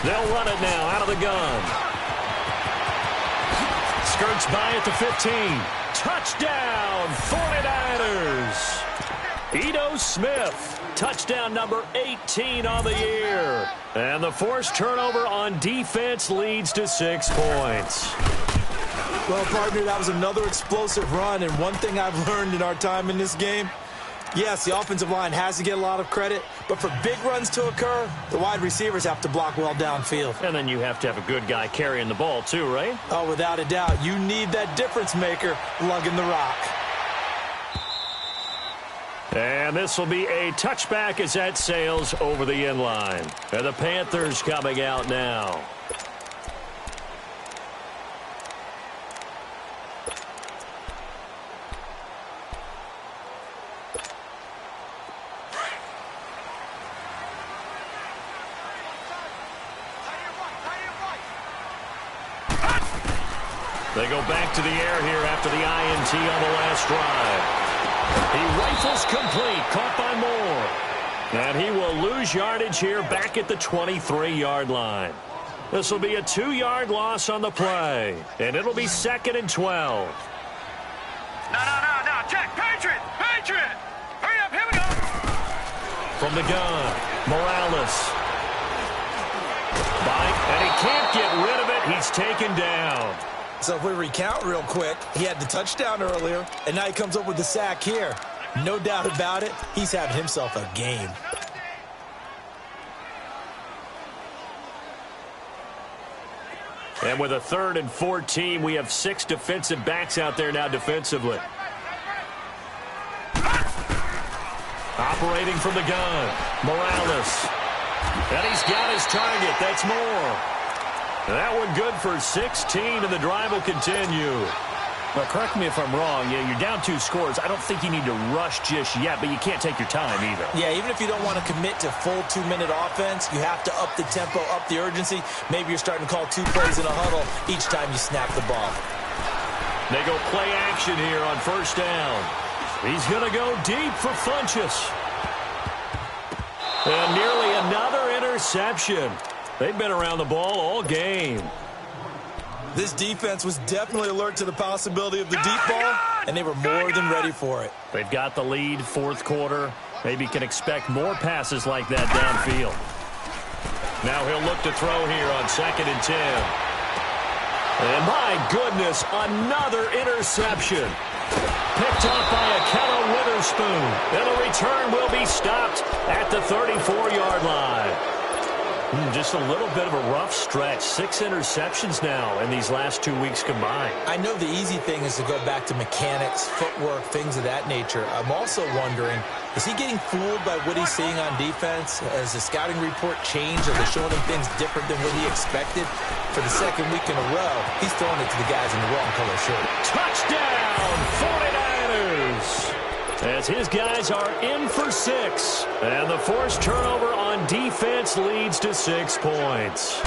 They'll run it now out of the gun. Skirts by at the 15. Touchdown, 49ers. Ito Smith, touchdown number 18 on the year. And the forced turnover on defense leads to 6 points. Well, partner, that was another explosive run. And one thing I've learned in our time in this game, Yes, the offensive line has to get a lot of credit, but for big runs to occur, the wide receivers have to block well downfield. And then you have to have a good guy carrying the ball too, right? Oh, without a doubt. You need that difference maker lugging the rock. And this will be a touchback as that sails over the end line. And the Panthers coming out now. They go back to the air here after the INT on the last drive. He rifles complete, caught by Moore. And he will lose yardage here back at the 23-yard line. This will be a 2-yard loss on the play. And it'll be 2nd and 12. No. Check. Patriot. Hurry up. Here we go. From the gun, Morales. And he can't get rid of it. He's taken down. So if we recount real quick, he had the touchdown earlier, and now he comes up with the sack here. No doubt about it, he's having himself a game. And with a 3rd and 14, we have 6 defensive backs out there now defensively. Operating from the gun, Morales. And he's got his target. That's Moore. That one good for 16, and the drive will continue. Well, correct me if I'm wrong. Yeah, you're down 2 scores. I don't think you need to rush just yet, but you can't take your time either. Yeah, even if you don't want to commit to full 2-minute offense, you have to up the tempo, up the urgency. Maybe you're starting to call 2 plays in a huddle each time you snap the ball. They go play action here on 1st down. He's going to go deep for Funchess. And nearly another interception. They've been around the ball all game. This defense was definitely alert to the possibility of the deep ball, and they were more than ready for it. They've got the lead, 4th quarter. Maybe can expect more passes like that downfield. Now he'll look to throw here on 2nd and 10. And my goodness, another interception. Picked off by Akello Witherspoon. And the return will be stopped at the 34-yard line. Just a little bit of a rough stretch. 6 interceptions now in these last 2 weeks combined. I know the easy thing is to go back to mechanics, footwork, things of that nature. I'm also wondering, is he getting fooled by what he's seeing on defense? Has the scouting report changed? Are they showing him things different than what he expected? For the 2nd week in a row, he's throwing it to the guys in the wrong color shirt. Touchdown, 49ers! As his guys are in for 6. And the forced turnover on defense leads to 6 points.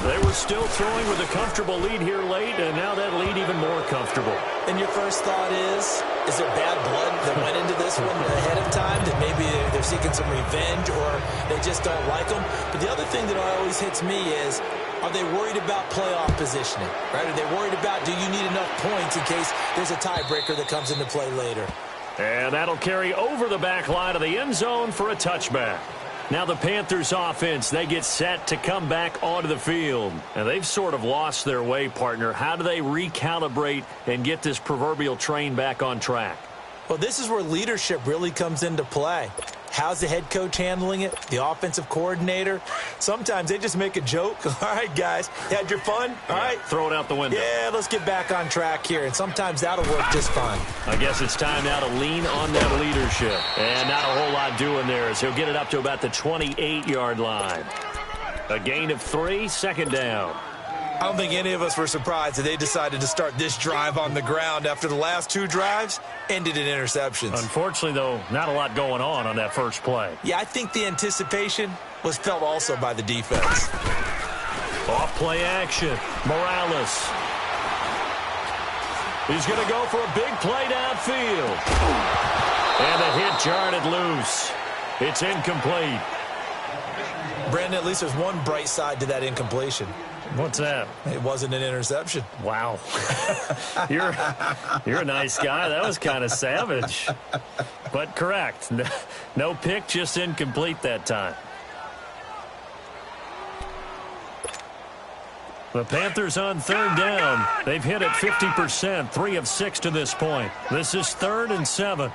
They were still throwing with a comfortable lead here late, and now that lead even more comfortable. And your first thought is there bad blood that went into this one ahead of time, that maybe they're seeking some revenge or they just don't like them? But the other thing that always hits me is, are they worried about playoff positioning? Right? Are they worried about, do you need enough points in case there's a tiebreaker that comes into play later? And that'll carry over the back line of the end zone for a touchback. Now the Panthers offense, they get set to come back onto the field. And they've sort of lost their way, partner. How do they recalibrate and get this proverbial train back on track? Well, this is where leadership really comes into play. How's the head coach handling it? The offensive coordinator? Sometimes they just make a joke. All right, guys, you had your fun? All right. Throw it out the window. Yeah, let's get back on track here. And sometimes that'll work just fine. I guess it's time now to lean on that leadership. And not a whole lot doing there as he'll get it up to about the 28-yard line. A gain of 3, 2nd down. I don't think any of us were surprised that they decided to start this drive on the ground after the last 2 drives ended in interceptions. Unfortunately, though, not a lot going on that first play. Yeah, I think the anticipation was felt also by the defense. Off play action. Morales. He's going to go for a big play downfield. And the hit jarred it loose. It's incomplete. Brandon, at least there's one bright side to that incompletion. What's that? It wasn't an interception. Wow. You're a nice guy. That was kind of savage. But correct. No pick, just incomplete that time. The Panthers on 3rd down. They've hit it 50%, 3 of 6 to this point. This is 3rd and 7.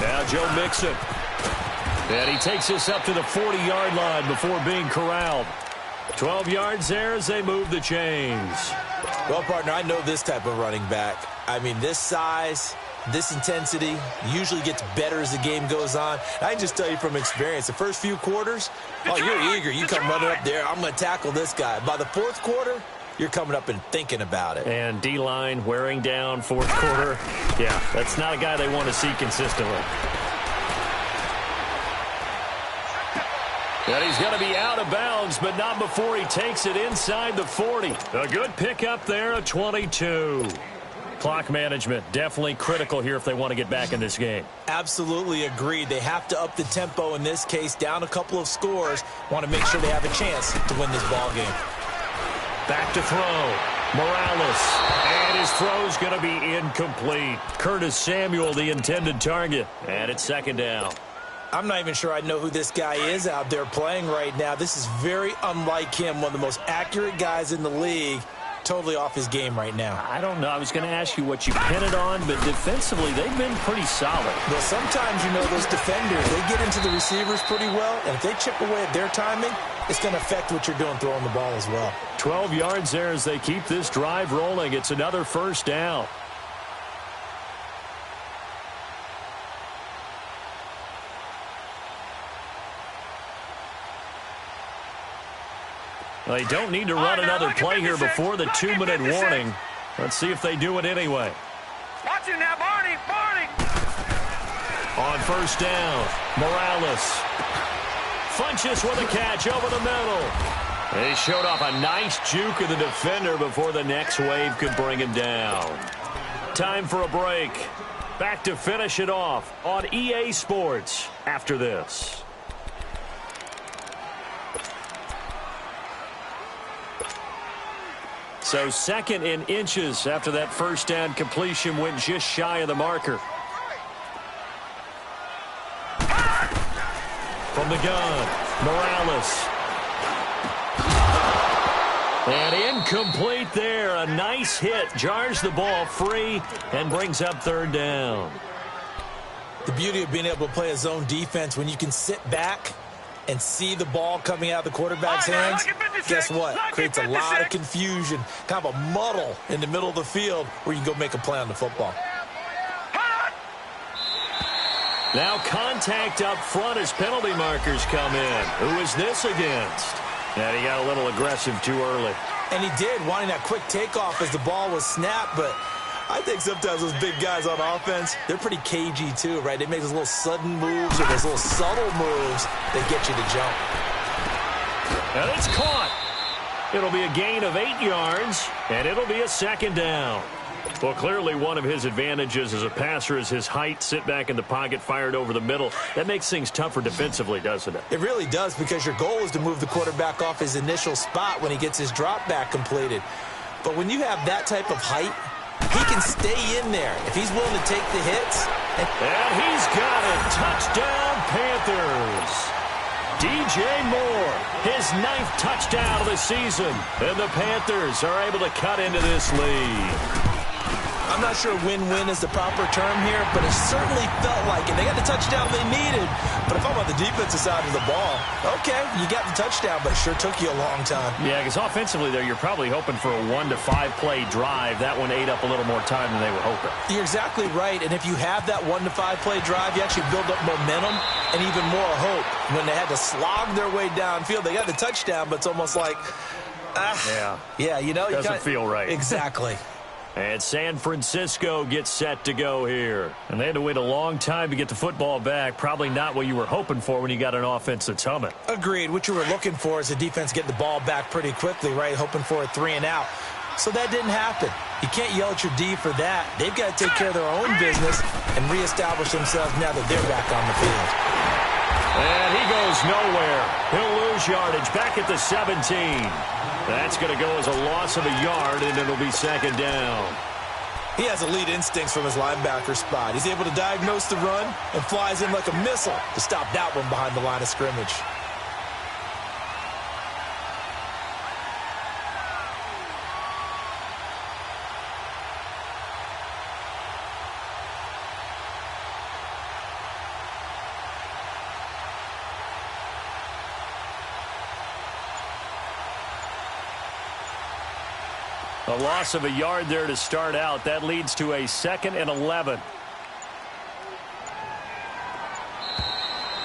Now Joe Mixon. And he takes this up to the 40-yard line before being corralled. 12 yards there as they move the chains. Well, partner, I know this type of running back. I mean, this size, this intensity usually gets better as the game goes on. I can just tell you from experience, the first few quarters, you're eager. You come running up there, I'm going to tackle this guy. By the fourth quarter, you're coming up and thinking about it. And D-line wearing down fourth quarter. Yeah, that's not a guy they want to see consistently. And he's going to be out of bounds, but not before he takes it inside the 40. A good pickup there, a 22. Clock management, definitely critical here if they want to get back in this game. Absolutely agreed. They have to up the tempo in this case, down a couple of scores. Want to make sure they have a chance to win this ball game. Back to throw. Morales. And his throw's going to be incomplete. Curtis Samuel, the intended target. And it's second down. I'm not even sure I know who this guy is out there playing right now. This is very unlike him, one of the most accurate guys in the league. Totally off his game right now. I don't know. I was going to ask you what you pin it on, but defensively, they've been pretty solid. Well, sometimes, those defenders, they get into the receivers pretty well, and if they chip away at their timing, it's going to affect what you're doing throwing the ball as well. 12 yards there as they keep this drive rolling. It's another first down. They don't need to run another play here before the 2-minute warning. Let's see if they do it anyway. Watch it now, Barney. On first down, Morales. Funches with a catch over the middle. He showed off a nice juke of the defender before the next wave could bring him down. Time for a break. Back to finish it off on EA Sports after this. So second in inches after that first down completion went just shy of the marker. From the gun, Morales. And incomplete there. A nice hit. Jars the ball free and brings up third down. The beauty of being able to play a zone defense when you can sit back and see the ball coming out of the quarterback's hands, guess what? Creates a lot of confusion, kind of a muddle in the middle of the field where you can go make a play on the football. Now contact up front as penalty markers come in. Who is this against? And he got a little aggressive too early. And he did, wanting that quick takeoff as the ball was snapped, but I think sometimes those big guys on offense, they're pretty cagey too, right? They make those little sudden moves or those little subtle moves that get you to jump. And it's caught. It'll be a gain of 8 yards, and it'll be a second down. Well, clearly one of his advantages as a passer is his height, sit back in the pocket, fired over the middle. That makes things tougher defensively, doesn't it? It really does, because your goal is to move the quarterback off his initial spot when he gets his drop back completed. But when you have that type of height, he can stay in there if he's willing to take the hits. And he's got it. Touchdown, Panthers. DJ Moore, his 9th touchdown of the season. And the Panthers are able to cut into this lead. I'm not sure win-win is the proper term here, but it certainly felt like it. They got the touchdown they needed, but if I'm on the defensive side of the ball, okay, you got the touchdown, but it sure took you a long time. Yeah, because offensively there, you're probably hoping for a 1 to 5 play drive. That one ate up a little more time than they were hoping. You're exactly right, and if you have that 1 to 5 play drive, you actually build up momentum and even more hope. When they had to slog their way downfield, they got the touchdown, but it's almost like, doesn't feel right. Exactly. And San Francisco gets set to go here. And they had to wait a long time to get the football back. Probably not what you were hoping for when you got an offense that's humming. Agreed. What you were looking for is the defense getting the ball back pretty quickly, right? Hoping for a 3 and out. So that didn't happen. You can't yell at your D for that. They've got to take care of their own business and reestablish themselves now that they're back on the field. And he goes nowhere. He'll lose yardage back at the 17. That's going to go as a loss of a yard, and it'll be second down. He has elite instincts from his linebacker spot. He's able to diagnose the run and flies in like a missile to stop that one behind the line of scrimmage. A loss of a yard there to start out. That leads to a 2nd and 11.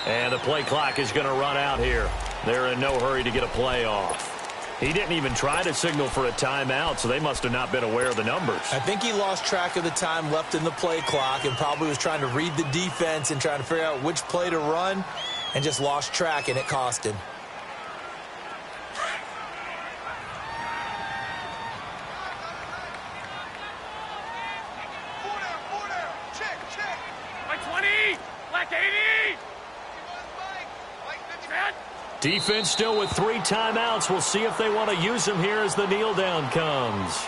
And the play clock is going to run out here. They're in no hurry to get a play off. He didn't even try to signal for a timeout, so they must have not been aware of the numbers. I think he lost track of the time left in the play clock and probably was trying to read the defense and trying to figure out which play to run and just lost track, and it cost him. Defense still with 3 timeouts. We'll see if they want to use them here as the kneel down comes.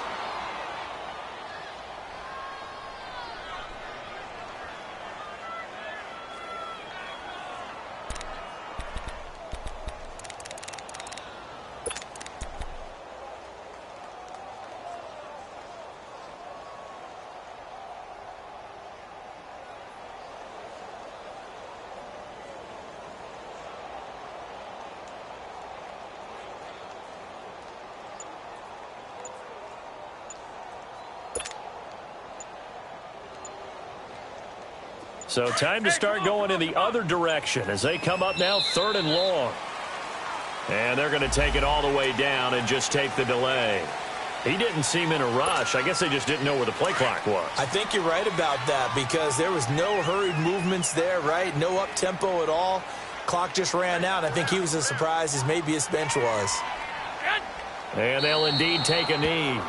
So time to start going in the other direction as they come up now 3rd and long. And they're going to take it all the way down and just take the delay. He didn't seem in a rush. I guess they just didn't know where the play clock was. I think you're right about that because there was no hurried movements there, right? No up-tempo at all. Clock just ran out. I think he was as surprised as maybe his bench was. And they'll indeed take a knee.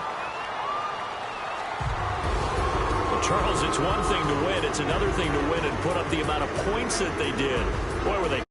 Charles, it's one thing to win. It's another thing to win and put up the amount of points that they did. Boy, were they